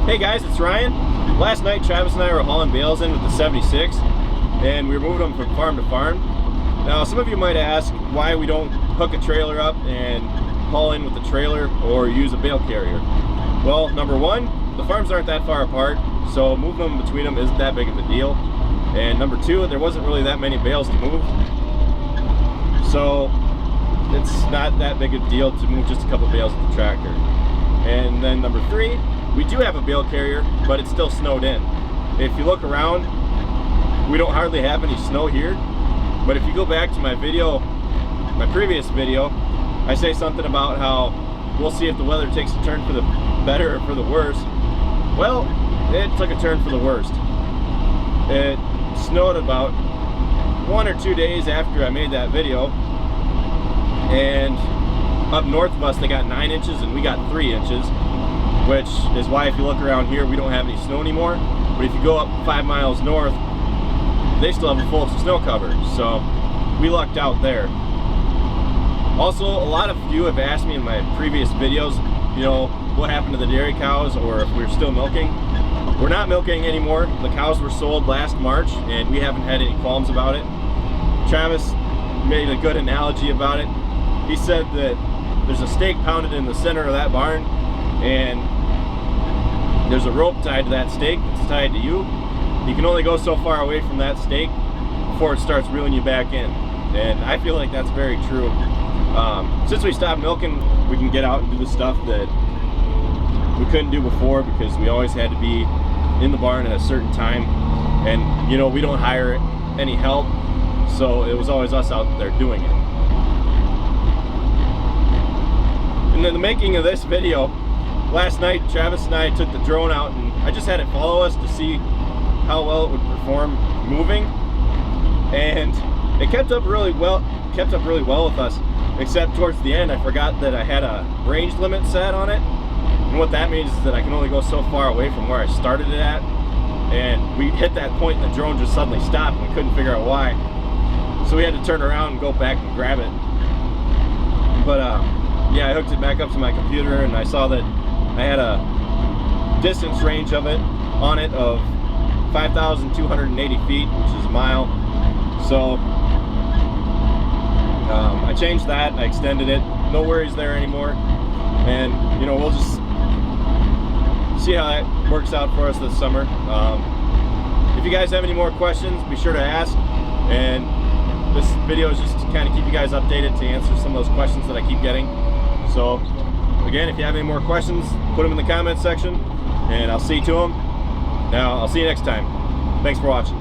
Hey guys, it's Ryan. Last night Travis and I were hauling bales in with the 76 and we were moving them from farm to farm. Now some of you might ask why we don't hook a trailer up and haul in with the trailer or use a bale carrier. Well, number one, the farms aren't that far apart, so moving them between them isn't that big of a deal. And number two, there wasn't really that many bales to move, so it's not that big a deal to move just a couple bales with the tractor. And then number three, we do have a bale carrier, but it's still snowed in. If you look around, we don't hardly have any snow here. But if you go back to my video, my previous video, I say something about how we'll see if the weather takes a turn for the better or for the worse. Well, it took a turn for the worst. It snowed about 1 or 2 days after I made that video. And up north of us, they got 9 inches and we got 3 inches. Which is why if you look around here, we don't have any snow anymore. But if you go up 5 miles north, they still have a full snow cover. So we lucked out there. Also, a lot of you have asked me in my previous videos, you know, what happened to the dairy cows or if we're still milking. We're not milking anymore. The cows were sold last March and we haven't had any qualms about it. Travis made a good analogy about it. He said that there's a stake pounded in the center of that barn and there's a rope tied to that stake that's tied to you. You can only go so far away from that stake before it starts reeling you back in. And I feel like that's very true. Since we stopped milking, we can get out and do the stuff that we couldn't do before because we always had to be in the barn at a certain time. And you know, we don't hire any help, so it was always us out there doing it. And in the making of this video, last night, Travis and I took the drone out and I just had it follow us to see how well it would perform moving. And it kept up really well with us, except towards the end I forgot that I had a range limit set on it. And what that means is that I can only go so far away from where I started it at. And we hit that point and the drone just suddenly stopped and we couldn't figure out why. So we had to turn around and go back and grab it. But yeah, I hooked it back up to my computer and I saw that I had a distance range of it on it of 5,280 feet, which is a mile. So I changed that, I extended it, no worries there anymore. And you know, we'll just see how that works out for us this summer. If you guys have any more questions, be sure to ask. And this video is just to kind of keep you guys updated to answer some of those questions that I keep getting. So again, if you have any more questions, put them in the comments section and I'll see to them. Now, I'll see you next time. Thanks for watching.